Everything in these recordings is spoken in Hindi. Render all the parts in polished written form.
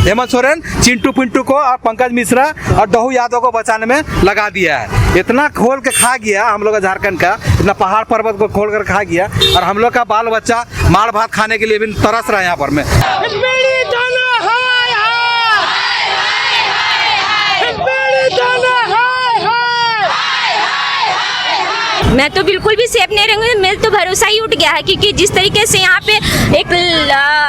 हेमंत सोरेन चिंटू पिंटू को और पंकज मिश्रा और डहू यादव को बचाने में लगा दिया है। इतना खोल के खा गया हम लोग का झारखंड का, इतना पहाड़ पर्वत को खोल कर खा गया, और हम लोग का बाल बच्चा मार भात खाने के लिए भी तरस रहा है यहाँ पर में। मैं तो बिल्कुल भी सेफ नहीं रहूँगी। मेरा तो भरोसा ही उठ गया है, क्योंकि जिस तरीके से यहाँ पे एक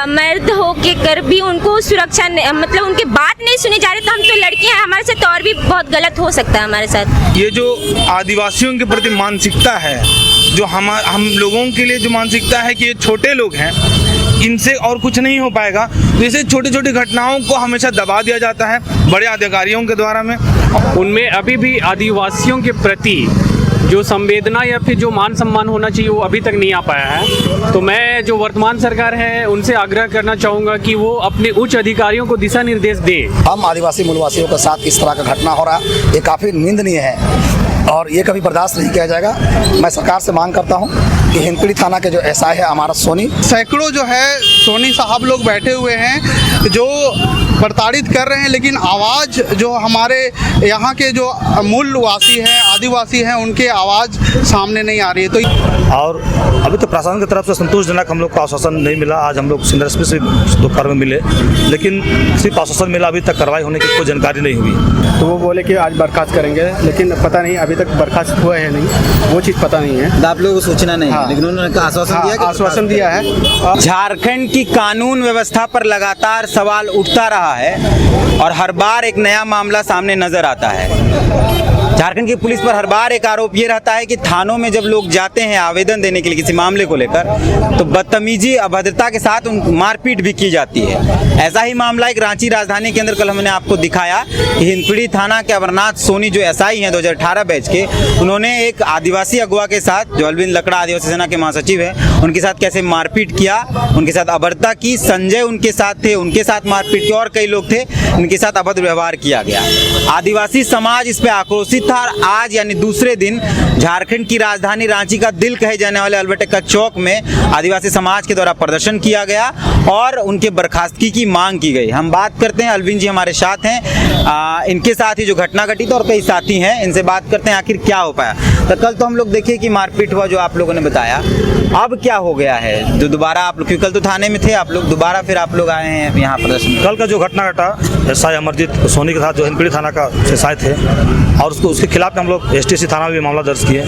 मर्द हो के कर भी उनको सुरक्षा मतलब उनकी बात नहीं सुनी जा रही, तो हम तो लड़कियाँ हैं, हमारे साथ और भी बहुत गलत हो सकता है हमारे साथ। ये जो आदिवासियों के प्रति मानसिकता है, जो हम लोगों के लिए जो मानसिकता है कि ये छोटे लोग हैं, इनसे और कुछ नहीं हो पाएगा, तो ऐसे छोटी छोटी घटनाओं को हमेशा दबा दिया जाता है बड़े अधिकारियों के द्वारा में। उनमें अभी भी आदिवासियों के प्रति जो संवेदना या फिर जो मान सम्मान होना चाहिए वो अभी तक नहीं आ पाया है। तो मैं जो वर्तमान सरकार है उनसे आग्रह करना चाहूँगा कि वो अपने उच्च अधिकारियों को दिशा निर्देश दें। हम आदिवासी मूलवासियों के साथ इस तरह का घटना हो रहा है, ये काफ़ी निंदनीय है और ये कभी बर्दाश्त नहीं किया जाएगा। मैं सरकार से मांग करता हूँ कि हिंदपीढ़ी थाना के जो एसआई है अमारत सोनी, सैकड़ों जो है सोनी साहब लोग बैठे हुए हैं जो प्रताड़ित कर रहे हैं, लेकिन आवाज़ जो हमारे यहाँ के जो मूलवासी हैं, आदिवासी हैं, उनके आवाज़ सामने नहीं आ रही है। तो और अभी तो प्रशासन की तरफ से संतोषजनक हम लोग को आश्वासन नहीं मिला। आज हम लोग सीनियर एसपी से दोपहर में मिले, लेकिन सिर्फ आश्वासन मिला, अभी तक कार्रवाई होने की कोई जानकारी नहीं हुई। तो वो बोले कि आज बर्खास्त करेंगे, लेकिन पता नहीं अभी तक बर्खास्त हुआ है नहीं, वो चीज़ पता नहीं है। आप लोगों को सूचना नहीं है, लेकिन उन्होंने आश्वासन दिया है। झारखंड की कानून व्यवस्था पर लगातार सवाल उठता रहा है और हर बार एक नया मामला सामने नजर आता है। झारखंड की पुलिस पर हर बार एक आरोप ये रहता है कि थानों में जब लोग जाते हैं आवेदन देने के लिए किसी मामले को लेकर, तो बदतमीजी अभद्रता के साथ उनको मारपीट भी की जाती है। ऐसा ही मामला एक रांची राजधानी के अंदर कल हमने आपको दिखाया कि हिंदपीढ़ी थाना के अमरनाथ सोनी जो एसआई हैं 2018 बैच के, उन्होंने एक आदिवासी अगुआ के साथ, जो अरविंद लकड़ा आदिवासी सेना के महासचिव हैं, उनके साथ कैसे मारपीट किया, उनके साथ अभद्रता की। संजय उनके साथ थे, उनके साथ मारपीट की, और कई लोग थे उनके साथ अभद्र व्यवहार किया गया। आदिवासी समाज इस पे आक्रोशित था। आज यानी दूसरे दिन झारखंड की राजधानी रांची का दिल कहे जाने वाले अल्बर्ट चौक में आदिवासी समाज के द्वारा प्रदर्शन किया गया और उनके बर्खास्तगी की मांग की गई। हम बात करते हैं, अरविंद जी हमारे साथ हैं, इनके साथ ही जो घटना घटी थी और कई साथी हैं, इनसे बात करते हैं आखिर क्या हो पाया। तो कल तो हम लोग देखिए कि मारपीट हुआ जो आप लोगों ने बताया, अब क्या हो गया है जो दोबारा आप लोग, क्योंकि कल तो थाने में थे आप लोग, दोबारा फिर आप लोग आए हैं यहाँ प्रदर्शन। कल का जो घटना घटा एसआई अमरजीत सोनी के साथ जो हिंदपीढ़ी थाना का एसआई थे, और उसके खिलाफ हम लोग एसटीसी थाना में भी मामला दर्ज किए,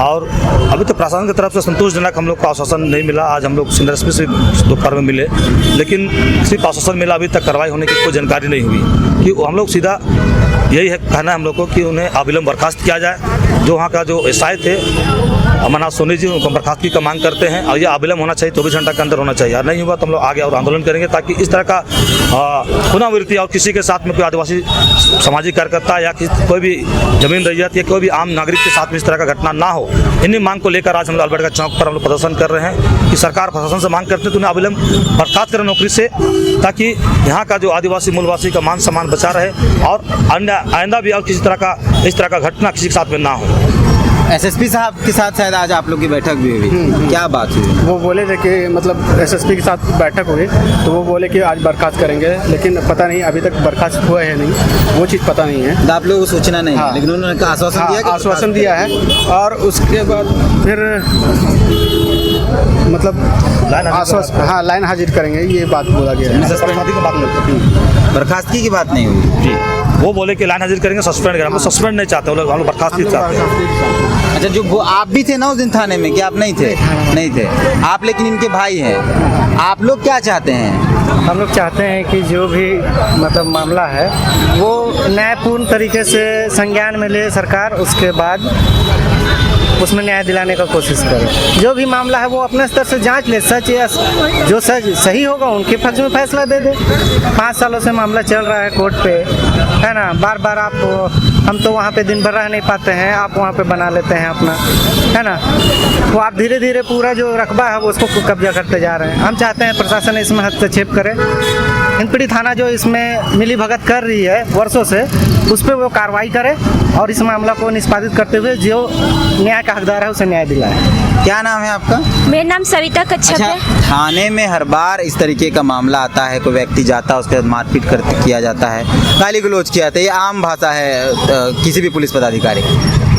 और अभी तो प्रशासन की तरफ से संतोषजनक हम लोग को आश्वासन नहीं मिला। आज हम लोग सीनियर एसपी से दोपहर में मिले, लेकिन सिर्फ आश्वासन मिला, अभी तक कार्रवाई होने की कोई जानकारी नहीं हुई। कि हम लोग सीधा यही है कहना है हम लोग को कि उन्हें अविलंब बर्खास्त किया जाए। जो वहाँ का जो एसआई थे अमरनाथ सोनी जी, उनको बर्खास्तगी का मांग करते हैं, और ये अविलंब होना चाहिए, 24 घंटा के अंदर होना चाहिए। और नहीं हुआ तो हम लोग आगे और आंदोलन करेंगे, ताकि इस तरह का पुनरावृत्ति और किसी के साथ में कोई आदिवासी सामाजिक कार्यकर्ता या कोई भी जमीन रैयत या कोई भी आम नागरिक के साथ में इस तरह का घटना ना हो। इन्हीं मांग को लेकर आज हम लोग अल्बर्ट चौक पर हम लोग प्रदर्शन कर रहे हैं कि सरकार प्रशासन से मांग करते हैं तो उन्हें अविलंब बर्खास्त करें नौकरी से, ताकि यहाँ का जो आदिवासी मूलवासी का मान सम्मान बचा रहे और आइंदा भी और किसी तरह का इस तरह का घटना किसी के साथ में ना हो। एसएसपी साहब के साथ शायद आज आप लोग की बैठक भी हुई, क्या बात हुई? वो बोले थे कि मतलब एसएसपी के साथ बैठक हुई, तो वो बोले कि आज बर्खास्त करेंगे, लेकिन पता नहीं अभी तक बर्खास्त हुआ है नहीं, वो चीज़ पता नहीं है। तो आप लोगों को सूचना नहीं है, लेकिन उन्होंने आश्वासन दिया है। और उसके बाद फिर मतलब लाइन हाजिर करेंगे, ये बात बोला गया है। बर्खास्तगी की बात नहीं हुई जी, वो बोले कि लाइन हाजिर करेंगे, सस्पेंड करेंगे। हम लोग सस्पेंड नहीं चाहते, हम लोग बर्खास्तगी चाहते हैं। अच्छा, जो आप भी थे ना उस दिन थाने में, कि आप नहीं थे? नहीं थे आप, लेकिन इनके भाई हैं। आप लोग क्या चाहते हैं? हम लोग चाहते हैं कि जो भी मतलब मामला है वो न्यायपूर्ण तरीके से संज्ञान में ले सरकार, उसके बाद उसमें न्याय दिलाने का कोशिश करे। जो भी मामला है वो अपने स्तर से जांच ले, सच या जो सच सही होगा उनके पक्ष में फैसला दे दे। 5 सालों से मामला चल रहा है कोर्ट पे, है ना। बार बार आप, हम तो वहाँ पे दिन भर रह नहीं पाते हैं, आप वहाँ पे बना लेते हैं अपना, है ना। तो आप धीरे धीरे पूरा जो रकबा है वो उसको कब्जा करते जा रहे हैं। हम चाहते हैं प्रशासन इसमें हस्तक्षेप करे। हिंदपीढ़ी थाना जो इसमें मिली भगत कर रही है वर्षों से, उस पर वो कार्रवाई करे और इस मामला को निष्पादित करते हुए जो न्याय का हकदार है उसे न्याय दिलाए। क्या नाम है आपका? मेरा नाम सविता कच्छप है। थाने में हर बार इस तरीके का मामला आता है, कोई व्यक्ति जाता है उसके बाद मारपीट किया जाता है, गाली गलौज किया जाता है, ये आम भाषा है किसी भी पुलिस पदाधिकारी।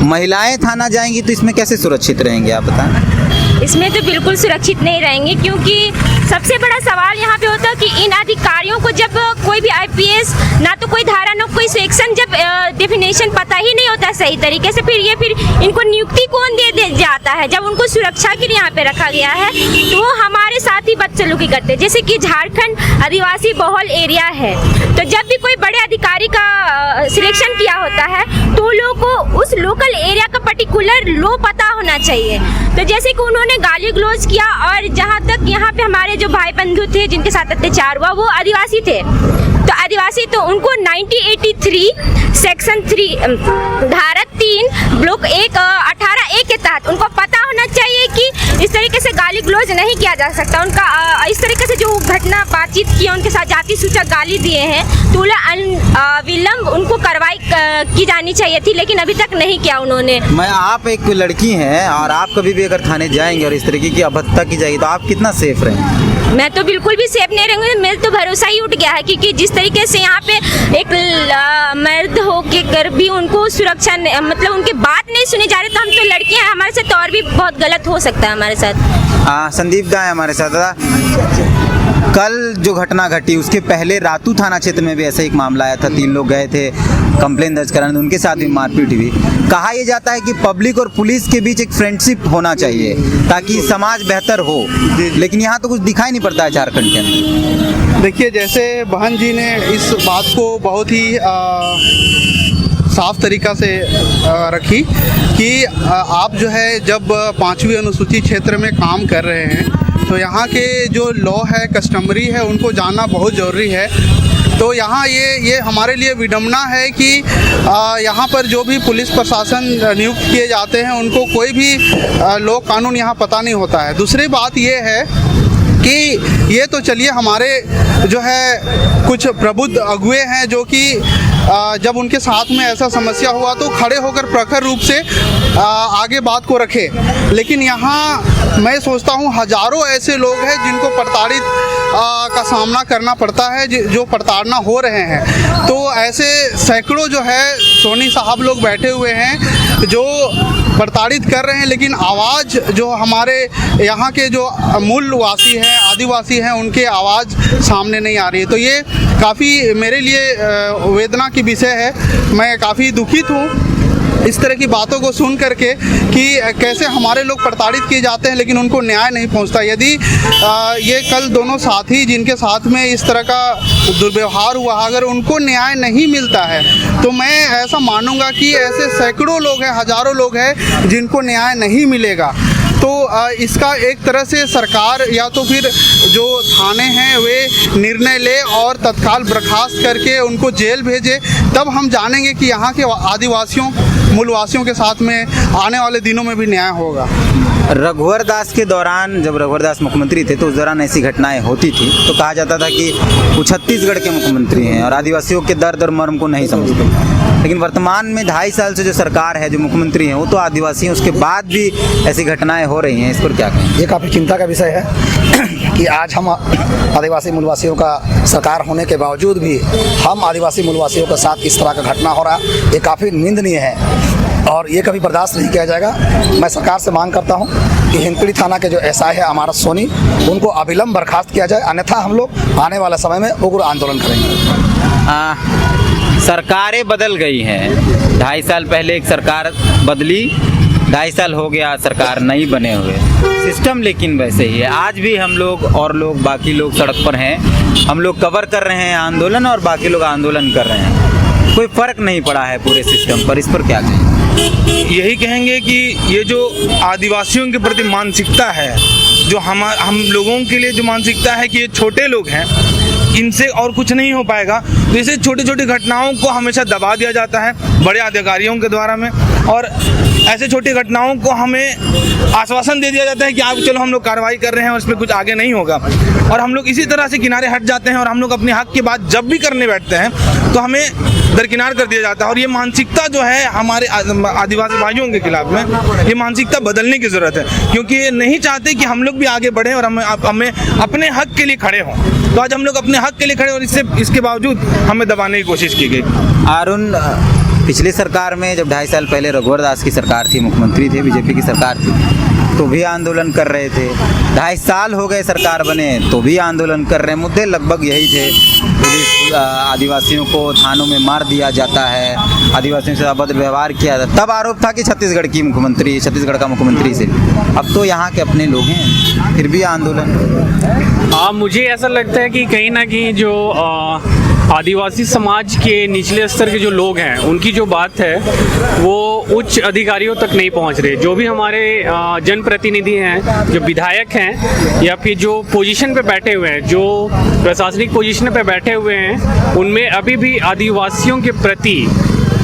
महिलाएं थाना जाएंगी तो इसमें कैसे सुरक्षित रहेंगे आप बताएं? इसमें तो बिल्कुल सुरक्षित नहीं रहेंगे, क्योंकि सबसे बड़ा सवाल यहाँ पे होता है कि इन अधिकारियों को जब कोई भी आईपीएस ना तो कोई धारा ना कोई सेक्शन जब डेफिनेशन पता ही नहीं होता सही तरीके से, फिर इनको नियुक्ति कौन दे जाता है? जब उनको सुरक्षा के लिए यहाँ पे रखा गया है तो वो हमारे साथ ही बदसलूकी करते हैं। जैसे कि झारखंड आदिवासी बहुल एरिया है, तो जब भी कोई बड़े अधिकारी का सिलेक्शन किया होता है तो लोगों को उस लोकल एरिया का पर्टिकुलर लो पता होना चाहिए। तो जैसे कि उन्होंने गाली गलौज किया, और जहाँ तक यहाँ पे हमारे जो भाई बंधु थे जिनके साथ अत्याचार हुआ वो आदिवासी थे, तो आदिवासी तो उनको 1983 सेक्शन 3 धारा 3 ब्लॉक 1 18A के तहत उनको पता होना चाहिए कि इस तरीके से गाली गलौज नहीं किया जा सकता। उनका इस तरीके से जो घटना बातचीत की उनके साथ जाति सूचक गाली दिए हैं तो विलम्ब उनको कार्रवाई की जानी चाहिए थी, लेकिन अभी तक नहीं किया उन्होंने। आप एक लड़की हैं और आप कभी भी अगर थाने जाएंगे और इस तरीके की अभद्रता की जाएगी तो आप कितना सेफ रहेंगे? मैं तो बिल्कुल भी सेफ नहीं रहूँगी। मेरा तो भरोसा ही उठ गया है, क्योंकि जिस तरीके से यहाँ पे एक मर्द हो के कर भी उनको सुरक्षा मतलब उनकी बात नहीं सुनी जा रही, तो हम तो लड़कियाँ हैं, हमारे साथ और भी बहुत गलत हो सकता है हमारे साथ। संदीप दा है हमारे साथ। दादा, कल जो घटना घटी उसके पहले रातू थाना क्षेत्र में भी ऐसा एक मामला आया था, 3 लोग गए थे कंप्लेन दर्ज कराने, उनके साथ भी मारपीट हुई। कहा यह जाता है कि पब्लिक और पुलिस के बीच एक फ्रेंडशिप होना चाहिए ताकि समाज बेहतर हो, लेकिन यहाँ तो कुछ दिखाई नहीं पड़ता है झारखंड के अंदर। देखिए, जैसे बहन जी ने इस बात को बहुत ही साफ तरीका से रखी कि आप जो है जब 5वीं अनुसूचित क्षेत्र में काम कर रहे हैं तो यहाँ के जो लॉ है, कस्टमरी है, उनको जानना बहुत ज़रूरी है। तो यहाँ ये हमारे लिए विडम्बना है कि यहाँ पर जो भी पुलिस प्रशासन नियुक्त किए जाते हैं उनको कोई भी लॉ कानून यहाँ पता नहीं होता है। दूसरी बात ये है कि ये तो चलिए हमारे जो है कुछ प्रबुद्ध अगुए हैं जो कि जब उनके साथ में ऐसा समस्या हुआ तो खड़े होकर प्रखर रूप से आगे बात को रखे, लेकिन यहाँ मैं सोचता हूँ हजारों ऐसे लोग हैं जिनको प्रताड़ित का सामना करना पड़ता है, जो प्रताड़ना हो रहे हैं। तो ऐसे सैकड़ों जो है सोनी साहब लोग बैठे हुए हैं जो प्रताड़ित कर रहे हैं, लेकिन आवाज़ जो हमारे यहाँ के जो मूल वासी हैं, आदिवासी हैं, उनके आवाज़ सामने नहीं आ रही है। तो ये काफ़ी मेरे लिए वेदना की विषय है। मैं काफ़ी दुखित हूँ इस तरह की बातों को सुन करके कि कैसे हमारे लोग प्रताड़ित किए जाते हैं लेकिन उनको न्याय नहीं पहुंचता। यदि ये कल दोनों साथी जिनके साथ में इस तरह का दुर्व्यवहार हुआ, अगर उनको न्याय नहीं मिलता है तो मैं ऐसा मानूंगा कि ऐसे सैकड़ों लोग हैं, हजारों लोग हैं जिनको न्याय नहीं मिलेगा। तो इसका एक तरह से सरकार या तो फिर जो थाने हैं वे निर्णय ले और तत्काल बर्खास्त करके उनको जेल भेजे, तब हम जानेंगे कि यहाँ के आदिवासियों मूलवासियों के साथ में आने वाले दिनों में भी न्याय होगा। रघुवर दास के दौरान, जब रघुवर दास मुख्यमंत्री थे तो उस दौरान ऐसी घटनाएं होती थी तो कहा जाता था कि वो छत्तीसगढ़ के मुख्यमंत्री हैं और आदिवासियों के दर्द और मर्म को नहीं समझते। लेकिन वर्तमान में 2.5 साल से जो सरकार है, जो मुख्यमंत्री हैं, वो तो आदिवासी हैं, उसके बाद भी ऐसी घटनाएं हो रही हैं। इस पर क्या कहें? ये काफ़ी चिंता का विषय है कि आज हम आदिवासी मूलवासियों का सरकार होने के बावजूद भी हम आदिवासी मूलवासियों के साथ इस तरह का घटना हो रहा, ये काफ़ी निंदनीय है और ये कभी बर्दाश्त नहीं किया जाएगा। मैं सरकार से मांग करता हूँ कि हिंदपीढ़ी थाना के जो एसआई है अमारत सोनी, उनको अविलंब बर्खास्त किया जाए, अन्यथा हम लोग आने वाले समय में उग्र आंदोलन करेंगे। सरकारें बदल गई हैं। 2.5 साल पहले एक सरकार बदली, 2.5 साल हो गया सरकार नहीं बने हुए, सिस्टम लेकिन वैसे ही है। आज भी हम लोग और लोग बाकी लोग सड़क पर हैं, हम लोग कवर कर रहे हैं आंदोलन और बाकी लोग आंदोलन कर रहे हैं। कोई फ़र्क नहीं पड़ा है पूरे सिस्टम पर। इस पर क्या कहें? यही कहेंगे कि ये जो आदिवासियों के प्रति मानसिकता है, जो हम लोगों के लिए जो मानसिकता है कि ये छोटे लोग हैं, इनसे और कुछ नहीं हो पाएगा, तो ऐसे छोटी छोटी घटनाओं को हमेशा दबा दिया जाता है बड़े अधिकारियों के द्वारा में। और ऐसे छोटी घटनाओं को हमें आश्वासन दे दिया जाता है कि आप चलो हम लोग कार्रवाई कर रहे हैं और इसमें कुछ आगे नहीं होगा, और हम लोग इसी तरह से किनारे हट जाते हैं और हम लोग अपने हक की बात जब भी करने बैठते हैं तो हमें दरकिनार कर दिया जाता है। और ये मानसिकता जो है हमारे आदिवासी भाइयों के खिलाफ में, ये मानसिकता बदलने की ज़रूरत है, क्योंकि ये नहीं चाहते कि हम लोग भी आगे बढ़ें और हमें अपने हक के लिए खड़े हों। तो आज हम लोग अपने हक के लिए खड़े और इसके बावजूद हमें दबाने की कोशिश की गई। अरुण, पिछली सरकार में जब 2.5 साल पहले रघुवर दास की सरकार थी, मुख्यमंत्री थे, बीजेपी की सरकार थी, तो भी आंदोलन कर रहे थे। 2.5 साल हो गए सरकार बने तो भी आंदोलन कर रहे हैं। मुद्दे लगभग यही थे, पुलिस आदिवासियों को थानों में मार दिया जाता है, आदिवासियों से अभद्र व्यवहार किया जाता। तब आरोप था कि छत्तीसगढ़ का मुख्यमंत्री से। अब तो यहाँ के अपने लोग हैं, फिर भी आंदोलन। मुझे ऐसा लगता है कि कहीं ना कहीं जो आदिवासी समाज के निचले स्तर के जो लोग हैं उनकी जो बात है वो उच्च अधिकारियों तक नहीं पहुंच रहे। जो भी हमारे जनप्रतिनिधि हैं, जो विधायक हैं या फिर जो पोजीशन पे बैठे हुए हैं, जो प्रशासनिक पोजीशन पे बैठे हुए हैं, उनमें अभी भी आदिवासियों के प्रति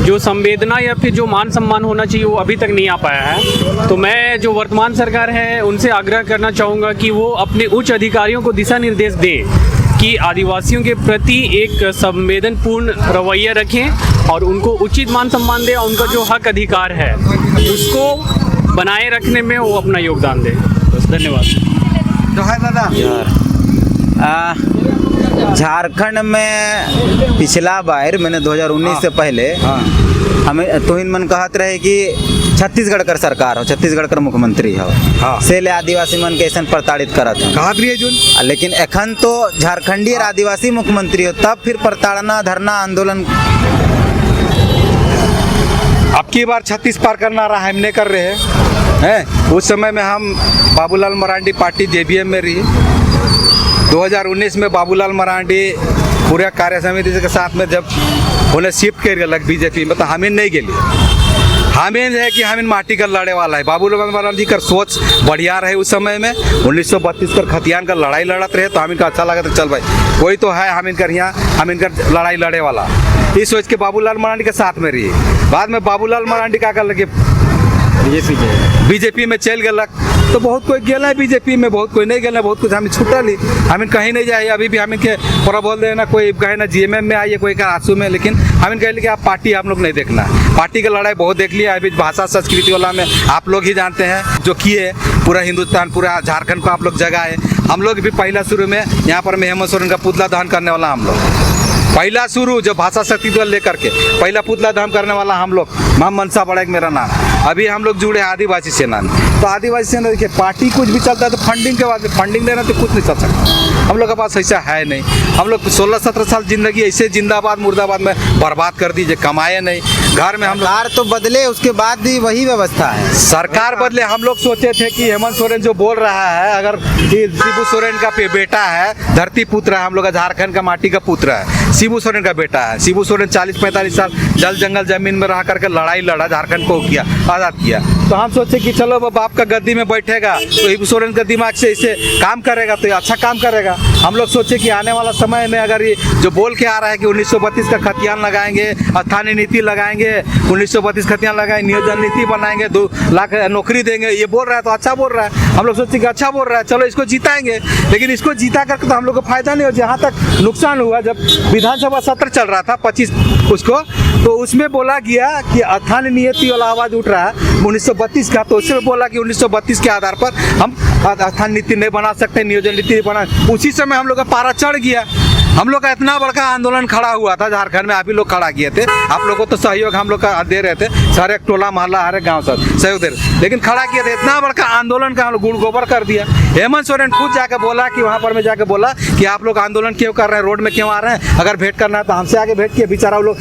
जो संवेदना या फिर जो मान सम्मान होना चाहिए वो अभी तक नहीं आ पाया है। तो मैं जो वर्तमान सरकार है उनसे आग्रह करना चाहूँगा कि वो अपने उच्च अधिकारियों को दिशा निर्देश दें कि आदिवासियों के प्रति एक संवेदनपूर्ण रवैया रखें और उनको उचित मान सम्मान दें और उनका जो हक अधिकार है उसको बनाए रखने में वो अपना योगदान दें। बस, धन्यवाद। तो है दादा झारखंड में पिछला बार मैंने 2019 से पहले हमें तो इन मन कहत रहे कि छत्तीसगढ़ कर सरकार हो, छत्तीसगढ़ कर मुख्यमंत्री हो, से ले आदिवासी मन के ऐसा प्रताड़ित करत है, कहत रही है जुन। लेकिन एखन तो झारखंडी आदिवासी मुख्यमंत्री हो, तब फिर प्रताड़ना, धरना, आंदोलन। अब की बार 36 पार करना रहा है, हम नहीं कर रहे हैं। उस समय में हम बाबूलाल मरांडी पार्टी जेबीएम में रही। 2019 में बाबूलाल मरांडी पूरे कार्य समिति के साथ में जब उन्हें शिफ्ट कर गया बीजेपी में, तो हमें नहीं गेली। हमें है कि हमें माटी का लड़े वाला है। बाबूलाल मरांडी का सोच बढ़िया रहे उस समय में। 1932 कर खतियान का लड़ाई लड़त रहे तो हमें का अच्छा लगा, तो चल भाई कोई तो है हम इनकर यहाँ, हम इनकर लड़ाई लड़े वाला, इस सोच के बाबूलाल मरांडी के साथ में रही। बाद में बाबूलाल मरांडी का कर लगे बीजेपी में चल गलक, तो बहुत कोई गेला है बीजेपी में, बहुत कोई नहीं गेला, बहुत कुछ हमें छूटा ली, हमें कहीं नहीं जाए। अभी भी हमें के पूरा बोल देना, कोई कहे ना जीएमएम में आइए, कोई कहा आंसू में, लेकिन हमें कह कि आप पार्टी हम लोग नहीं देखना। पार्टी की लड़ाई बहुत देख लिया। अभी भाषा संस्कृति वाला में आप लोग ही जानते हैं जो किए, पूरा हिंदुस्तान, पूरा झारखंड को आप लोग जगाए। हम लोग भी पहला शुरू में यहाँ पर हेमंत सोरेन का पुतला दहन करने वाला हम लोग, पहला शुरू जो भाषा शक्ति दल लेकर के पहला पुतला दहन करने वाला हम लोग। मां मनसा बड़ा एक मेरा नाम। अभी हम लोग जुड़े आदिवासी सेना में, तो आदिवासी सेना देखिए पार्टी कुछ भी चलता है तो फंडिंग के बाद, फंडिंग देना तो कुछ नहीं चल सकता। हम लोग के पास ऐसा है नहीं। हम लोग 16-17 साल जिंदगी ऐसे जिंदाबाद मुर्दाबाद में बर्बाद कर दीजिए, कमाए नहीं। घर में हम सरकार तो बदले, उसके बाद भी वही व्यवस्था है। सरकार बदले। हम लोग सोचे थे कि हेमंत सोरेन जो बोल रहा है, अगर शिबू सोरेन का बेटा है, धरती पुत्र है, हम लोग का झारखंड का माटी का पुत्र है, शिबू सोरेन का बेटा है। शिबू सोरेन 40-45 साल जल जंगल जमीन में रह करके लड़ाई लड़ा, झारखंड को किया, आज़ाद किया। तो हम सोचे कि चलो बाप का गद्दी में बैठेगा तो शिबू सोरेन का दिमाग से इसे काम करेगा तो अच्छा काम करेगा। हम लोग सोचे कि आने वाला समय में अगर ये जो बोल के आ रहा है कि 1932 का खतियान लगाएंगे, स्थानीय नीति लगाएंगे, 1932 खतियान लगाएंगे, नियोजन नीति बनाएंगे, 2 लाख नौकरी देंगे, ये बोल रहा है तो अच्छा बोल रहा है। हम लोग सोचे कि अच्छा बोल रहा है, चलो इसको जिताएंगे। लेकिन इसको जीता करके तो हम लोग को फायदा नहीं हो। जहाँ तक नुकसान हुआ, जब विधानसभा सत्र चल रहा था 25 उसको, तो उसमें बोला गया कि स्थानीय नीति वाला आवाज़ उठ रहा है 1932 का, तो उसमें बोला कि 1932 के आधार पर हम स्थानीय नीति नहीं बना सकते, नियोजन नीति बना। उसी समय हम लोग का पारा चढ़ गया। हम लोग का इतना बड़का आंदोलन खड़ा हुआ था झारखंड में, आप ही लोग खड़ा किए थे। आप लोगों को तो सहयोग हम लोग का दे रहे थे, सारे टोला मोहल्ला हर एक गाँव सब सहयोग दे रहे, लेकिन खड़ा किए थे। इतना बड़का आंदोलन का हम लोग गुड़ गोबर कर दिया। हेमंत सोरेन खुद जाके बोला कि वहाँ पर मैं जाके बोला कि आप लोग आंदोलन क्यों कर रहे हैं, रोड में क्यों आ रहे हैं, अगर भेंट करना है तो हमसे आगे भेंट किए। बेचारा वो लोग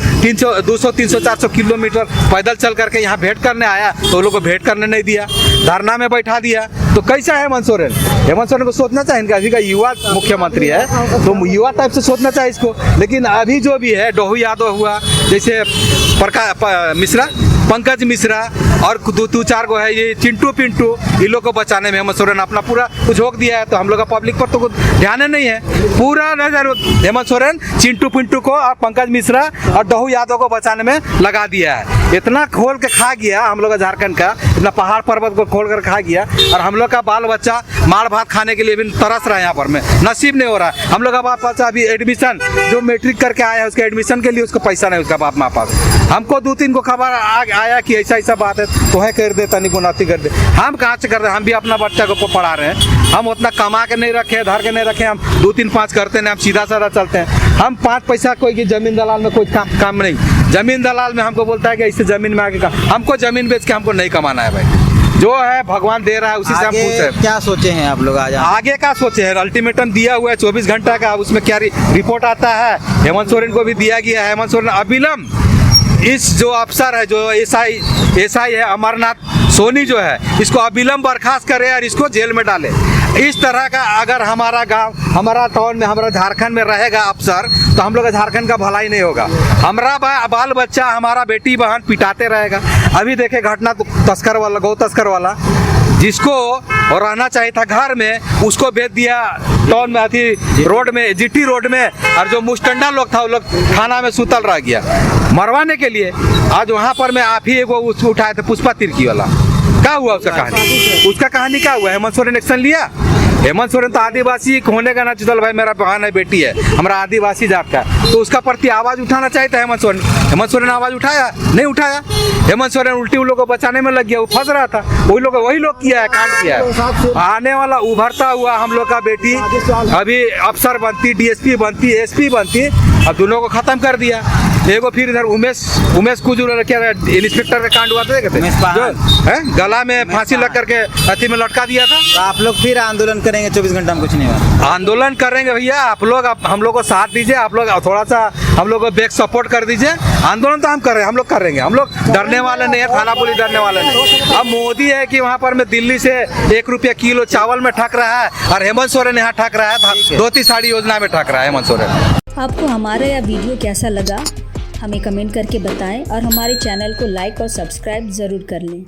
200, 300, 400 किलोमीटर पैदल चल करके यहाँ भेंट करने आया, तो लोग को भेंट करने नहीं दिया, धरना में बैठा दिया। तो कैसा है हेमंत सोरेन? हेमंत सोरेन को सोचना चाहिए, इनका अभी का युवा मुख्यमंत्री है तो युवा टाइप से सोचना चाहिए इसको। लेकिन अभी जो भी है, डोहू यादव हुआ, जैसे मिश्रा, पंकज मिश्रा और 2-4 गो है, ये चिंटू पिंटू, इन लोग को बचाने में हेमंत सोरेन अपना पूरा कुछ झोंक दिया है। तो हम लोग का पब्लिक पर तो कुछ ध्यान नहीं है। पूरा नजर हेमंत सोरेन चिंटू पिंटू को और पंकज मिश्रा और डोहू यादव को बचाने में लगा दिया है। इतना खोल के खा गया हम लोग का झारखंड का, इतना पहाड़ पर्वत को खोल कर खा गया। और हम लोग का बाल बच्चा मार भात खाने के लिए भी तरस रहा है यहाँ पर में, नसीब नहीं हो रहा है। हम लोग का बाप बच्चा अभी एडमिशन जो मैट्रिक करके आया है उसके एडमिशन के लिए उसको पैसा नहीं उसका बाप माँ पास। हमको 2-3 को खबर आया कि ऐसा बात है तो है कर दे, तनिक उन्नति कर दे। हम कहाँ से कर रहे हैं? हम भी अपना बच्चा को पढ़ा रहे हैं। हम उतना कमा के नहीं रखे, धर के नहीं रखे, हम 2-3-5 करते नहीं, हम सीधा साधा चलते हैं। हम 5 पैसा कोई की जमीन दलाल में कोई काम नहीं। जमीन दलाल में हमको बोलता है कि इससे जमीन में आके हमको जमीन बेच के हमको नहीं कमाना है भाई। जो है भगवान दे रहा है उसी से हम खुश है। क्या सोचे हैं आप लोग आज? आगे का सोचे हैं, अल्टीमेटम दिया हुआ है 24 घंटा का, उसमें क्या रिपोर्ट आता है। हेमंत सोरेन को भी दिया गया है। हेमंत सोरेन अविलंब इस जो अफसर है जो एसआई है अमरनाथ सोनी जो है, इसको अविलंब बर्खास्त करे और इसको जेल में डाले। इस तरह का अगर हमारा गांव, हमारा टाउन में, हमारा झारखंड में रहेगा अफसर, तो हम लोग का झारखंड का भलाई नहीं होगा। हमारा बाल बच्चा, हमारा बेटी बहन पिटाते रहेगा। अभी देखे घटना तो तस्कर वाला, गौ तस्कर वाला, जिसको और रहना चाहिए था घर में, उसको भेज दिया टाउन में, अथी रोड में, जीटी रोड में। और जो मुस्टंडा लोग था वो लोग थाना में सुतल रह गया मरवाने के लिए। आज वहाँ पर मैं आप ही एगो उठाए थे पुष्पा तिर्की वाला, क्या हुआ उसका कहानी? उसका कहानी क्या हुआ? हेमंत सोरेन एक्शन लिया? हेमंत सोरेन तो आदिवासी होने का ना चुदल भाई, मेरा बहन है, बेटी है, हमारा आदिवासी जात का, तो उसका प्रति आवाज उठाना चाहिए था हेमंत सोरेन। हेमंत सोरेन आवाज उठाया? नहीं उठाया। हेमंत सोरेन उल्टी उन लोगों को बचाने में लग गया, वो फंस रहा था। वही लोग किया है, कांड किया है। आने वाला उभरता हुआ हम लोग का बेटी अभी अफसर बनती, डीएसपी बनती, एसपी बनती, अब दोनों को खत्म कर दिया। एगो फिर इधर उमेश कुजूर क्या इंस्पेक्टर का कांड हुआ था, जो गला में फांसी लग करके अथी में लटका दिया था। तो आप लोग फिर आंदोलन करेंगे 24 घंटा में? कुछ नहीं हुआ। आंदोलन करेंगे भैया, आप लोग हम लोग को साथ दीजिए, आप लोग थोड़ा सा हम लोग को बैक सपोर्ट कर दीजिए। आंदोलन तो हम कर रहे हैं, हम लोग करेंगे, हम लोग डरने वाले नहीं है, थाना पुलिस डरने वाले नहीं। अब मोदी है कि वहाँ पर में दिल्ली से 1 रुपया किलो चावल में ठग रहा है, और हेमंत सोरेन यहाँ ठग रहा है, धोती साड़ी योजना में ठग रहा है हेमंत सोरेन। आपको हमारा यह वीडियो कैसा लगा हमें कमेंट करके बताएं और हमारे चैनल को लाइक और सब्सक्राइब ज़रूर कर लें।